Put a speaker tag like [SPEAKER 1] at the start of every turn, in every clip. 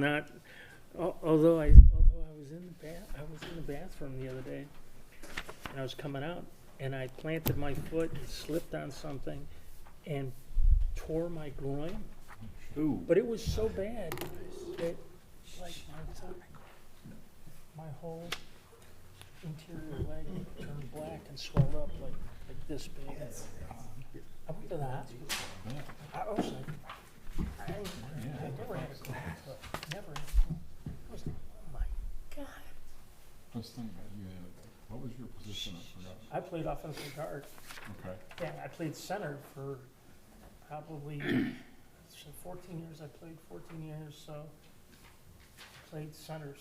[SPEAKER 1] not. Although I was in the bathroom the other day, and I was coming out, and I planted my foot and slipped on something, and tore my groin.
[SPEAKER 2] Ooh.
[SPEAKER 1] But it was so bad that like my whole interior leg turned black and swelled up like this big. I went to the hospital. I was like, I never had a cold foot. Never had a cold. I was like, oh my God.
[SPEAKER 3] I was thinking about you. What was your position? I forgot.
[SPEAKER 1] I played offensive guard.
[SPEAKER 3] Okay.
[SPEAKER 1] Yeah, I played center for probably 14 years. I played 14 years, so played center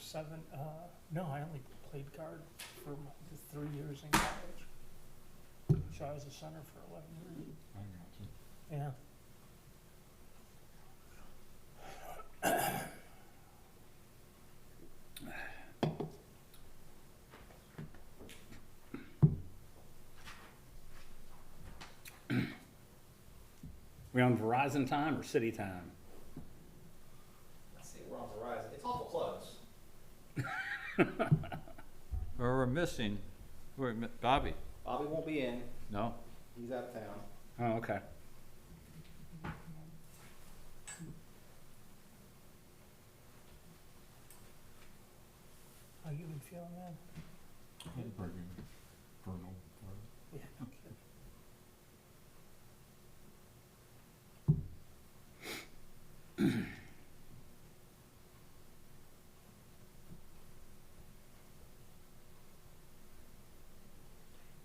[SPEAKER 1] no, I only played guard for the 3 years in college. So I was a center for 11 years.
[SPEAKER 3] I got you.
[SPEAKER 1] Yeah.
[SPEAKER 2] We on Verizon time or city time?
[SPEAKER 4] Let's see, we're on Verizon. It's awful close.
[SPEAKER 5] Or we're missing, Bobby.
[SPEAKER 4] Bobby won't be in.
[SPEAKER 5] No?
[SPEAKER 4] He's out of town.
[SPEAKER 2] Oh, okay.
[SPEAKER 1] How you been feeling, man?
[SPEAKER 3] Pretty good. Vernal.
[SPEAKER 1] Yeah, no kidding.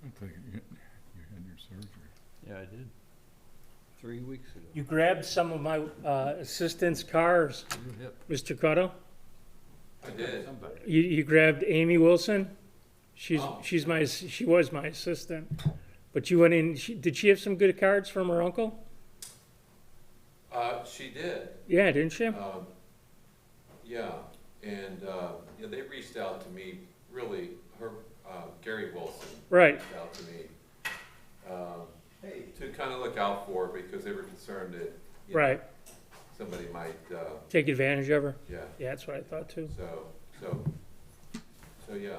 [SPEAKER 3] I take it you had your surgery.
[SPEAKER 5] Yeah, I did. 3 weeks ago.
[SPEAKER 1] You grabbed some of my assistant's cars,
[SPEAKER 5] Yep.
[SPEAKER 1] Mr. Cotto.
[SPEAKER 6] I did.
[SPEAKER 5] Somebody.
[SPEAKER 1] You grabbed Amy Wilson. She was my assistant. But you went in. Did she have some good cards from her uncle?
[SPEAKER 6] She did.
[SPEAKER 1] Yeah, didn't she?
[SPEAKER 6] Yeah, and yeah, they reached out to me. Really, Gary Wilson
[SPEAKER 1] Right.
[SPEAKER 6] reached out to me to kind of look out for her because they were concerned that you know,
[SPEAKER 1] Right.
[SPEAKER 6] somebody might
[SPEAKER 1] Take advantage of her.
[SPEAKER 6] yeah.
[SPEAKER 1] Yeah, that's what I thought too.
[SPEAKER 6] So yeah.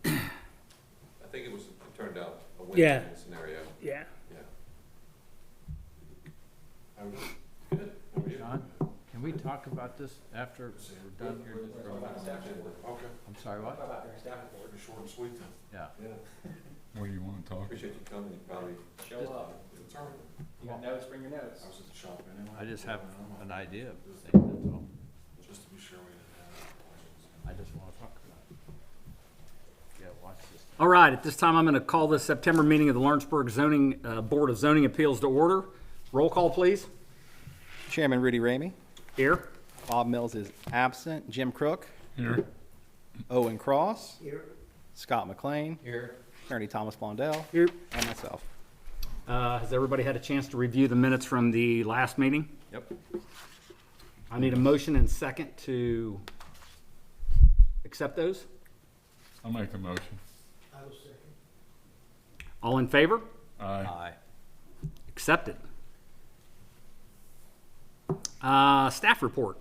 [SPEAKER 6] I think it turned out a win-win
[SPEAKER 1] Yeah.
[SPEAKER 6] scenario.
[SPEAKER 1] Yeah.
[SPEAKER 6] Yeah. I'm good. How are you?
[SPEAKER 5] John, can we talk about this after we're done here?
[SPEAKER 6] Okay.
[SPEAKER 5] I'm sorry, what?
[SPEAKER 4] Talk about your staff report.
[SPEAKER 6] Short and sweet then.
[SPEAKER 5] Yeah.
[SPEAKER 6] Yeah.
[SPEAKER 3] What do you want to talk?
[SPEAKER 6] Appreciate you coming. You probably.
[SPEAKER 4] Show up.
[SPEAKER 6] It's all right.
[SPEAKER 4] You got notes, bring your notes.
[SPEAKER 6] I was at the shop anyway.
[SPEAKER 5] I just have an idea of the thing, that's all.
[SPEAKER 6] Just to be sure we didn't have questions.
[SPEAKER 5] I just want to talk about it. Yeah, watch this.
[SPEAKER 2] All right, at this time, I'm going to call the September meeting of the Lawrenceburg Board of Zoning Appeals to order. Roll call, please.
[SPEAKER 4] Chairman Rudy Ramey.
[SPEAKER 2] Here.
[SPEAKER 4] Bob Mills is absent. Jim Crook.
[SPEAKER 3] Here.
[SPEAKER 4] Owen Cross. Here. Scott McLean.
[SPEAKER 5] Here.
[SPEAKER 4] Attorney Thomas Blondell.
[SPEAKER 1] Here.
[SPEAKER 4] And myself.
[SPEAKER 2] Has everybody had a chance to review the minutes from the last meeting?
[SPEAKER 5] Yep.
[SPEAKER 2] I need a motion and second to accept those.
[SPEAKER 3] I'll make the motion.
[SPEAKER 2] All in favor?
[SPEAKER 3] Aye.
[SPEAKER 5] Aye.
[SPEAKER 2] Accepted. Staff report.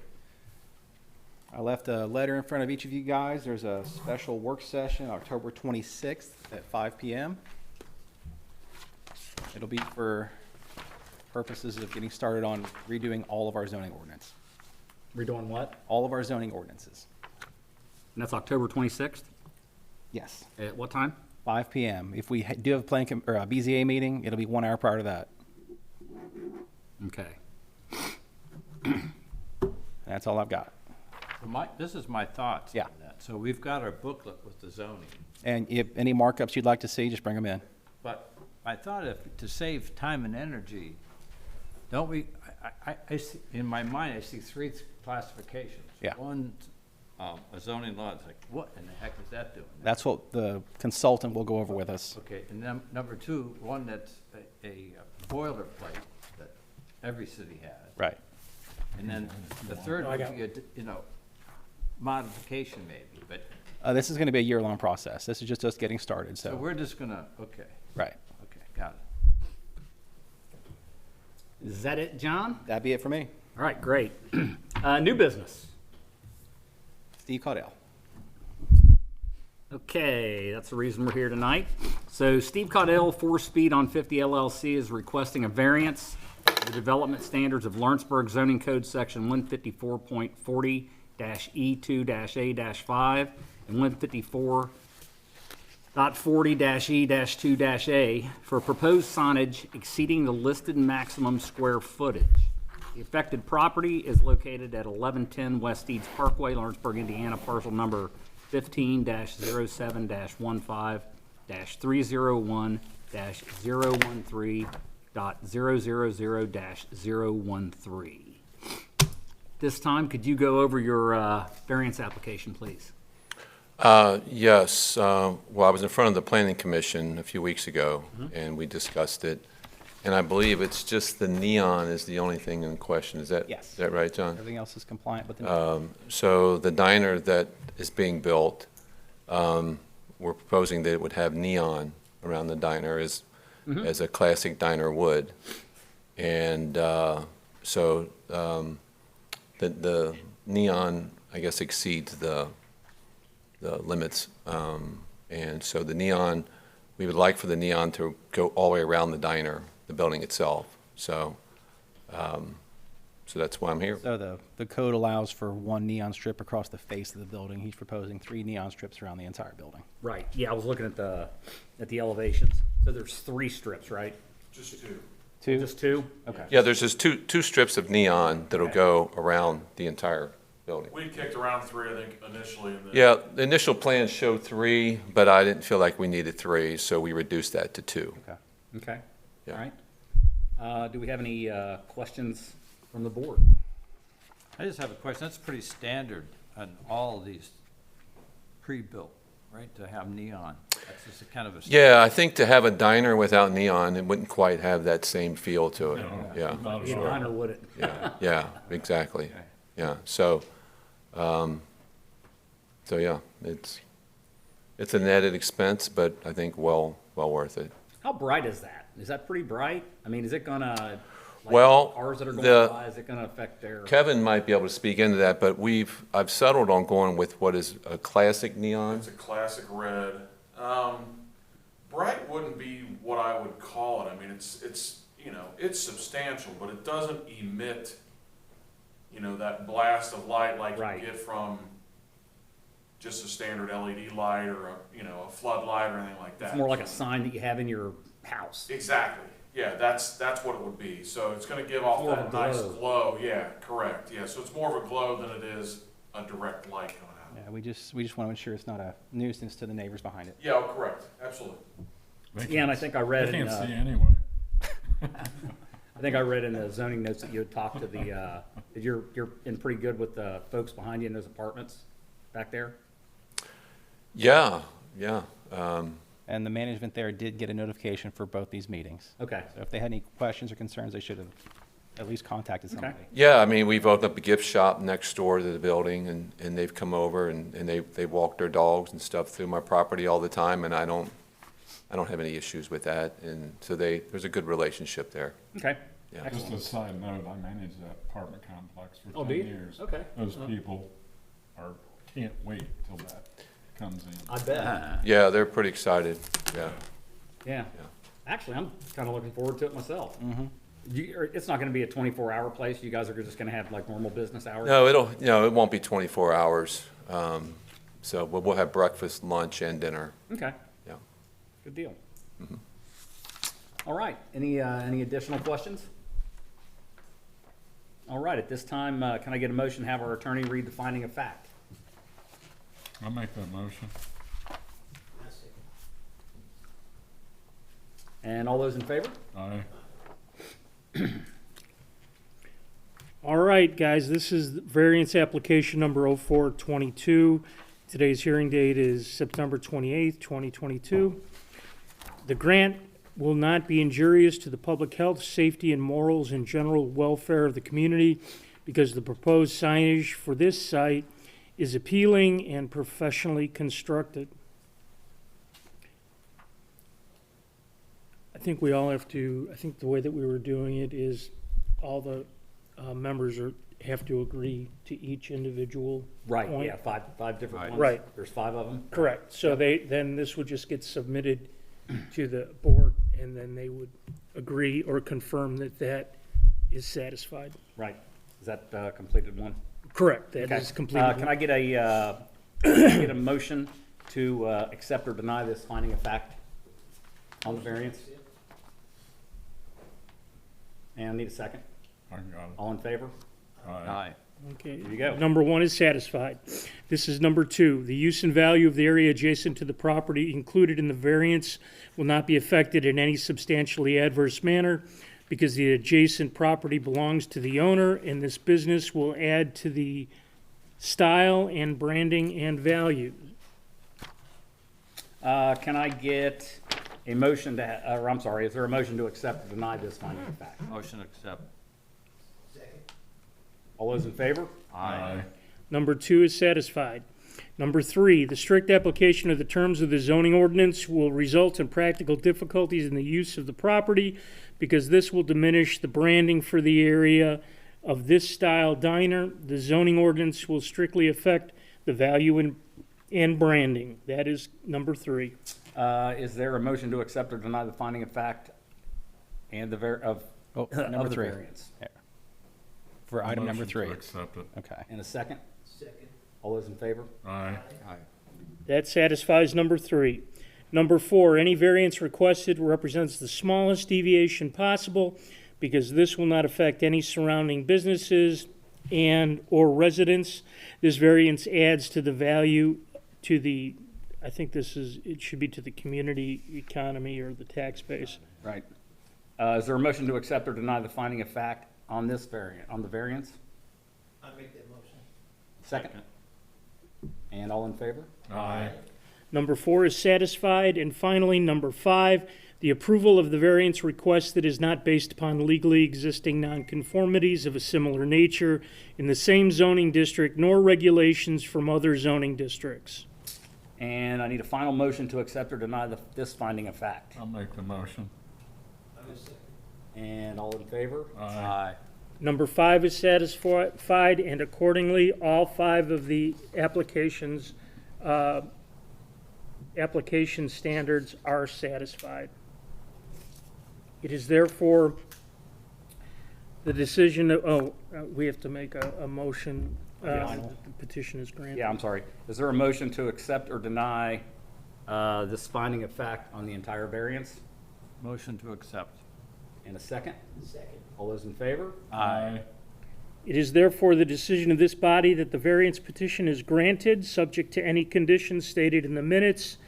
[SPEAKER 4] I left a letter in front of each of you guys. There's a special work session October 26th at 5 p.m. It'll be for purposes of getting started on redoing all of our zoning ordinance.
[SPEAKER 2] We're doing what?
[SPEAKER 4] All of our zoning ordinances.
[SPEAKER 2] And that's October 26th.
[SPEAKER 4] Yes,
[SPEAKER 2] At what time?
[SPEAKER 4] 5 p.m. If we do have a a BZA meeting, it'll be 1 hour prior to that.
[SPEAKER 2] Okay.
[SPEAKER 4] That's all I've got.
[SPEAKER 5] So this is my thoughts
[SPEAKER 4] Yeah.
[SPEAKER 5] on that. So we've got our booklet with the zoning.
[SPEAKER 4] And if any markups you'd like to see, just bring them in.
[SPEAKER 5] But I thought to save time and energy, don't we, I see, in my mind, I see 3 classifications.
[SPEAKER 4] Yeah.
[SPEAKER 5] One, a zoning law, it's like, what in the heck is that doing?
[SPEAKER 4] That's what the consultant will go over with us.
[SPEAKER 5] Okay, and then number 2, one that's a boilerplate that every city has.
[SPEAKER 4] Right.
[SPEAKER 5] And then the third would be a, modification maybe, but,
[SPEAKER 4] This is going to be a year-long process. This is just us getting started,
[SPEAKER 5] so
[SPEAKER 4] so,
[SPEAKER 5] we're just gonna, okay,
[SPEAKER 4] right.
[SPEAKER 5] got it.
[SPEAKER 2] Is that it, John?
[SPEAKER 4] That'd be it for me.
[SPEAKER 2] All right, great. New business.
[SPEAKER 4] Steve Caudell.
[SPEAKER 2] Okay, that's the reason we're here tonight. So Steve Caudell, 4 Speed on 50 LLC, is requesting a variance to the development standards of Lawrenceburg zoning code section 154.40-E2-A-5 and 154.40-E-2-A for proposed signage exceeding the listed maximum square footage. The affected property is located at 1110 West Eads Parkway, Lawrenceburg, Indiana, parcel number 15-07-15-301-013.000-013. This time, could you go over your variance application, please?
[SPEAKER 6] Yes, well, I was in front of the planning commission a few weeks ago, and we discussed it. And I believe it's just the neon is the only thing in question.
[SPEAKER 4] Yes.
[SPEAKER 6] Is that right, John?
[SPEAKER 4] Everything else is compliant with the.
[SPEAKER 6] So the diner that is being built, we're proposing that it would have neon around the diner as a classic diner would. And so the neon, I guess, exceeds the limits. And so the neon, we would like for the neon to go all the way around the diner, the building itself. So that's why I'm here.
[SPEAKER 4] So the code allows for one neon strip across the face of the building. He's proposing 3 neon strips around the entire building.
[SPEAKER 2] Right, yeah, I was looking at the elevations. So there's 3 strips, right?
[SPEAKER 6] Just two.
[SPEAKER 4] 2?
[SPEAKER 2] Just 2?
[SPEAKER 4] Okay.
[SPEAKER 6] Yeah, there's just two strips of neon that'll go around the entire building.
[SPEAKER 7] We kicked around 3, I think, initially. And then
[SPEAKER 6] Yeah, the initial plans showed 3, but I didn't feel like we needed 3, so we reduced that to 2.
[SPEAKER 4] Okay.
[SPEAKER 2] Okay,
[SPEAKER 6] Yeah.
[SPEAKER 2] all right. Do we have any questions from the board?
[SPEAKER 5] I just have a question. That's pretty standard on all of these pre-built, right, to have neon. That's just a kind of a.
[SPEAKER 6] Yeah, I think to have a diner without neon, it wouldn't quite have that same feel to it.
[SPEAKER 3] No,
[SPEAKER 6] Yeah,
[SPEAKER 3] not
[SPEAKER 2] Be
[SPEAKER 3] at
[SPEAKER 2] a
[SPEAKER 3] all.
[SPEAKER 2] diner, would it?
[SPEAKER 6] yeah, exactly.
[SPEAKER 5] Okay.
[SPEAKER 6] Yeah, so yeah, it's an added expense, but I think well worth it.
[SPEAKER 2] How bright is that? Is that pretty bright? I mean, is it gonna, like,
[SPEAKER 6] Well,
[SPEAKER 2] cars that are
[SPEAKER 6] the-
[SPEAKER 2] going by, is it gonna affect their?
[SPEAKER 6] Kevin might be able to speak into that, but I've settled on going with what is a classic neon.
[SPEAKER 7] it's a classic red. Bright wouldn't be what I would call it. I mean, it's it's substantial, but it doesn't emit, that blast of light like
[SPEAKER 2] Right.
[SPEAKER 7] you get from just a standard LED light or a floodlight or anything like that.
[SPEAKER 2] It's more like a sign that you have in your house.
[SPEAKER 7] Exactly. Yeah, that's what it would be. So it's going to give off
[SPEAKER 2] More of
[SPEAKER 7] that
[SPEAKER 2] a
[SPEAKER 7] nice
[SPEAKER 2] glow.
[SPEAKER 7] glow. Yeah, correct. Yeah, so it's more of a glow than it is a direct light coming out.
[SPEAKER 4] Yeah, we just want to ensure it's not a nuisance to the neighbors behind it.
[SPEAKER 7] Yeah, correct. Absolutely.
[SPEAKER 3] They
[SPEAKER 2] Yeah, and I
[SPEAKER 3] can't-
[SPEAKER 2] think I read
[SPEAKER 3] They
[SPEAKER 2] in,
[SPEAKER 3] can't see
[SPEAKER 2] I
[SPEAKER 3] anyway.
[SPEAKER 2] think I read in the zoning notes that you had talked to the, that you're in pretty good with the folks behind you in those apartments back there?
[SPEAKER 6] Yeah.
[SPEAKER 4] And the management there did get a notification for both these meetings.
[SPEAKER 2] Okay,
[SPEAKER 4] So if they had any questions or concerns, they should have at least contacted somebody.
[SPEAKER 6] Yeah, I mean, we've opened up a gift shop next door to the building, and they've come over, and they walk their dogs and stuff through my property all the time, and I don't have any issues with that, and so there's a good relationship there.
[SPEAKER 2] okay.
[SPEAKER 6] Yeah.
[SPEAKER 3] Just
[SPEAKER 2] Excellent.
[SPEAKER 3] a side note, I managed that apartment complex for
[SPEAKER 2] Oh, do
[SPEAKER 3] 10
[SPEAKER 2] you?
[SPEAKER 3] years.
[SPEAKER 2] Okay.
[SPEAKER 3] Those people can't wait till that comes in.
[SPEAKER 2] I bet,
[SPEAKER 6] Yeah, they're pretty excited, yeah.
[SPEAKER 2] yeah.
[SPEAKER 6] Yeah.
[SPEAKER 2] Actually, I'm kinda looking forward to it myself. It's not gonna be a 24-hour place, you guys are just gonna have like normal business hours?
[SPEAKER 6] No, it won't be 24 hours, so we'll have breakfast, lunch, and dinner,
[SPEAKER 2] Okay,
[SPEAKER 6] yeah.
[SPEAKER 2] good deal. All right, any additional questions? All right, at this time, can I get a motion, to have our attorney read the finding of fact?
[SPEAKER 3] I'll make that motion.
[SPEAKER 2] And all those in favor?
[SPEAKER 3] Aye.
[SPEAKER 1] All right, guys, this is variance application number 0422. Today's hearing date is September 28th, 2022. The grant will not be injurious to the public health, safety, and morals and general welfare of the community because the proposed signage for this site is appealing and professionally constructed. I think we all have to, I think the way that we were doing it is all the members are have to agree to each individual
[SPEAKER 2] Right,
[SPEAKER 1] point?
[SPEAKER 2] yeah, five different
[SPEAKER 5] Right.
[SPEAKER 2] ones.
[SPEAKER 1] Right.
[SPEAKER 2] There's 5 of them?
[SPEAKER 1] Correct, so then this would just get submitted to the board, and then they would agree or confirm that that is satisfied.
[SPEAKER 2] Right. Is that completed one?
[SPEAKER 1] Correct, that
[SPEAKER 2] Okay.
[SPEAKER 1] is completed.
[SPEAKER 2] Can I get a motion to accept or deny this finding of fact on the variance? And I need a second.
[SPEAKER 3] I got it.
[SPEAKER 2] All in favor?
[SPEAKER 3] Aye.
[SPEAKER 5] Aye.
[SPEAKER 1] Okay.
[SPEAKER 2] There you go.
[SPEAKER 1] Number 1 is satisfied. This is number 2. The use and value of the area adjacent to the property included in the variance will not be affected in any substantially adverse manner because the adjacent property belongs to the owner, and this business will add to the style and branding and value.
[SPEAKER 2] Can I get a motion to, or I'm sorry, is there a motion to accept or deny this finding of fact?
[SPEAKER 5] Motion to accept.
[SPEAKER 2] All those in favor?
[SPEAKER 3] Aye.
[SPEAKER 1] Number 2 is satisfied. Number 3, the strict application of the terms of the zoning ordinance will result in practical difficulties in the use of the property because this will diminish the branding for the area of this style diner. The zoning ordinance will strictly affect the value and branding. That is number 3.
[SPEAKER 2] Is there a motion to accept or deny the finding of fact and of
[SPEAKER 4] Number
[SPEAKER 2] the
[SPEAKER 4] 3.
[SPEAKER 2] variance?
[SPEAKER 4] For item number
[SPEAKER 3] Motion to
[SPEAKER 4] 3.
[SPEAKER 3] accept it.
[SPEAKER 4] Okay.
[SPEAKER 2] And a second? Second. All those in favor?
[SPEAKER 3] Aye.
[SPEAKER 1] That satisfies number 3. Number 4, any variance requested represents the smallest deviation possible because this will not affect any surrounding businesses and/or residents. This variance adds to the value to the, I think it should be to the community economy or the tax base.
[SPEAKER 2] Right. Is there a motion to accept or deny the finding of fact on this on the variance?
[SPEAKER 8] I make that motion.
[SPEAKER 2] Second. And all in favor?
[SPEAKER 3] Aye.
[SPEAKER 1] Number 4 is satisfied. And finally, number 5, the approval of the variance requested is not based upon legally existing nonconformities of a similar nature in the same zoning district nor regulations from other zoning districts.
[SPEAKER 2] And I need a final motion to accept or deny this finding of fact.
[SPEAKER 3] I'll make the motion.
[SPEAKER 8] I will second.
[SPEAKER 2] And all in favor?
[SPEAKER 5] Aye.
[SPEAKER 1] Number 5 is satisfied, and accordingly, all 5 of the application standards are satisfied. It is therefore the decision of, we have to make a motion.
[SPEAKER 2] Yes.
[SPEAKER 1] The petition is granted.
[SPEAKER 2] Yeah, I'm sorry. Is there a motion to accept or deny this finding of fact on the entire variance?
[SPEAKER 5] Motion to accept.
[SPEAKER 2] And a second?
[SPEAKER 8] Second.
[SPEAKER 2] All those in favor?
[SPEAKER 3] Aye.
[SPEAKER 1] It is therefore the decision of this body that the variance petition is granted, subject to any conditions stated in the minutes,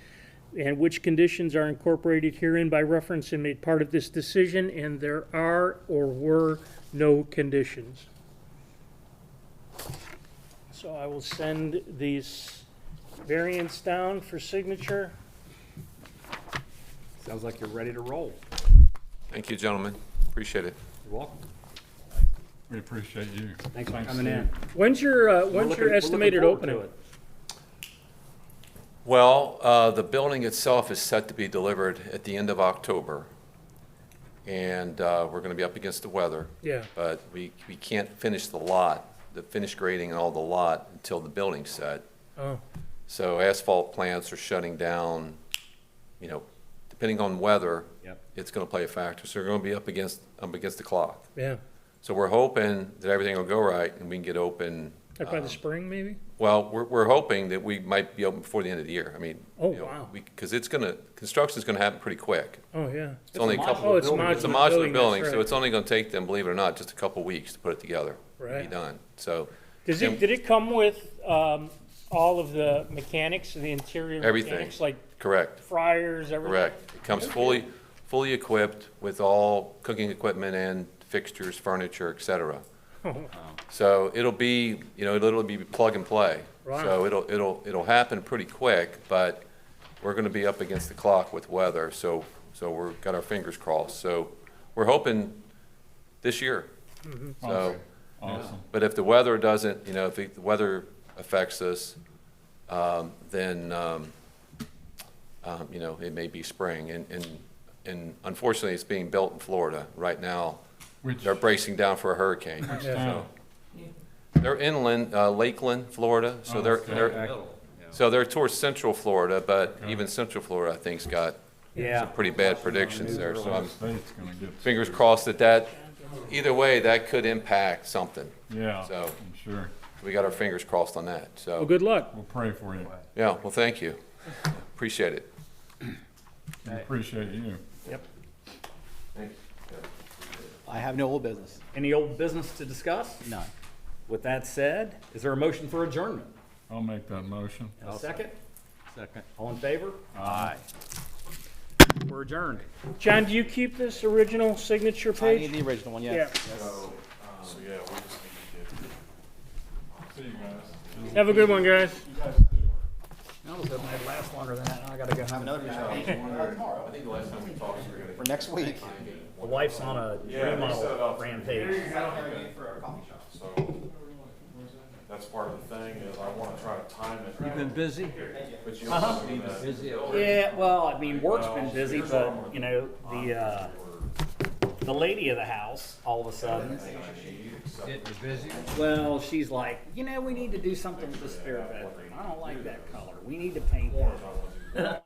[SPEAKER 1] and which conditions are incorporated herein by reference and made part of this decision, and there are or were no conditions. So I will send these variants down for signature.
[SPEAKER 2] Sounds like you're ready to roll.
[SPEAKER 6] Thank you, gentlemen. Appreciate it.
[SPEAKER 2] You're welcome.
[SPEAKER 3] We appreciate you.
[SPEAKER 2] Thanks for coming
[SPEAKER 3] Steve.
[SPEAKER 2] in.
[SPEAKER 1] When's your
[SPEAKER 2] We're looking
[SPEAKER 1] estimated
[SPEAKER 2] forward to
[SPEAKER 1] opening?
[SPEAKER 2] it.
[SPEAKER 6] Well, the building itself is set to be delivered at the end of October. And we're going to be up against the weather.
[SPEAKER 1] Yeah.
[SPEAKER 6] But we can't finish the lot, the finished grading and all the lot until the building's set.
[SPEAKER 1] Oh,
[SPEAKER 6] So asphalt plants are shutting down, depending on weather.
[SPEAKER 2] Yep.
[SPEAKER 6] It's going to play a factor. So we're going to be up against the clock.
[SPEAKER 1] yeah.
[SPEAKER 6] So we're hoping that everything will go right and we can get open.
[SPEAKER 1] Like by the spring, maybe?
[SPEAKER 6] Well, we're hoping that we might be open before the end of the year. I mean.
[SPEAKER 1] Oh, wow.
[SPEAKER 6] Because construction's going to happen pretty quick.
[SPEAKER 1] Oh, yeah.
[SPEAKER 6] It's only a couple.
[SPEAKER 1] Oh, it's a
[SPEAKER 6] It's a
[SPEAKER 1] modular building,
[SPEAKER 6] modular building,
[SPEAKER 1] that's
[SPEAKER 6] so
[SPEAKER 1] right.
[SPEAKER 6] it's only going to take them, believe it or not, just a couple weeks to put it together. and
[SPEAKER 1] Right.
[SPEAKER 6] Be done. So
[SPEAKER 1] Did it come with all of the mechanics, the interior
[SPEAKER 6] Everything.
[SPEAKER 1] mechanics, like
[SPEAKER 6] correct,
[SPEAKER 1] fryers, everything?
[SPEAKER 6] correct. It comes fully equipped with all cooking equipment and fixtures, furniture, et cetera. So it'll be, it'll literally be plug and play.
[SPEAKER 1] Right.
[SPEAKER 6] So it'll happen pretty quick, but we're going to be up against the clock with weather. So we've got our fingers crossed. So we're hoping this year. So,
[SPEAKER 3] Awesome.
[SPEAKER 6] but if the weather doesn't, if the weather affects us, then it may be spring. And unfortunately, it's being built in Florida right now.
[SPEAKER 3] Which,
[SPEAKER 6] They're bracing down for a hurricane.
[SPEAKER 1] Yeah.
[SPEAKER 6] So, They're inland, Lakeland, Florida, so
[SPEAKER 3] Oh,
[SPEAKER 6] they're,
[SPEAKER 3] okay.
[SPEAKER 6] they're, so they're towards central Florida, but even central Florida, I think's got
[SPEAKER 2] Yeah.
[SPEAKER 6] some pretty bad predictions there, so I'm
[SPEAKER 3] State's gonna get.
[SPEAKER 6] fingers crossed that either way, that could impact something.
[SPEAKER 3] Yeah,
[SPEAKER 6] So-
[SPEAKER 3] I'm sure.
[SPEAKER 6] We got our fingers crossed on that,
[SPEAKER 1] Well,
[SPEAKER 6] so,
[SPEAKER 1] good luck.
[SPEAKER 3] We'll pray for you.
[SPEAKER 6] yeah, well, thank you. Appreciate it.
[SPEAKER 3] We appreciate you.
[SPEAKER 2] Yep.
[SPEAKER 4] I have no old business.
[SPEAKER 2] Any old business to discuss?
[SPEAKER 4] None.
[SPEAKER 2] With that said, is there a motion for adjournment?
[SPEAKER 3] I'll make that motion.
[SPEAKER 2] And a second?
[SPEAKER 5] Second.
[SPEAKER 2] All in favor?
[SPEAKER 5] Aye.
[SPEAKER 2] We're adjourned.
[SPEAKER 1] John, do you keep this original signature
[SPEAKER 4] I need
[SPEAKER 1] page?
[SPEAKER 4] the original one,
[SPEAKER 1] Yeah.
[SPEAKER 4] yes.
[SPEAKER 7] So, yeah, we just need to get.
[SPEAKER 3] See you guys.
[SPEAKER 1] Have a good one, guys.
[SPEAKER 2] I was hoping it'd last longer than that. Now I gotta go home.
[SPEAKER 6] I think the last time we talked, we were gonna.
[SPEAKER 4] For next week.
[SPEAKER 2] The wife's on a remodel rampage.
[SPEAKER 7] So, that's part of the thing, is I wanna try to time it.
[SPEAKER 5] You've been busy?
[SPEAKER 7] But you also need to.
[SPEAKER 5] Busy.
[SPEAKER 2] Yeah, well, I mean, work's been busy, but, you know, the lady of the house, all of a sudden,
[SPEAKER 5] Getting you busy?
[SPEAKER 2] well, she's like, you know, we need to do something with the spare bedroom. I don't like that color. We need to paint that.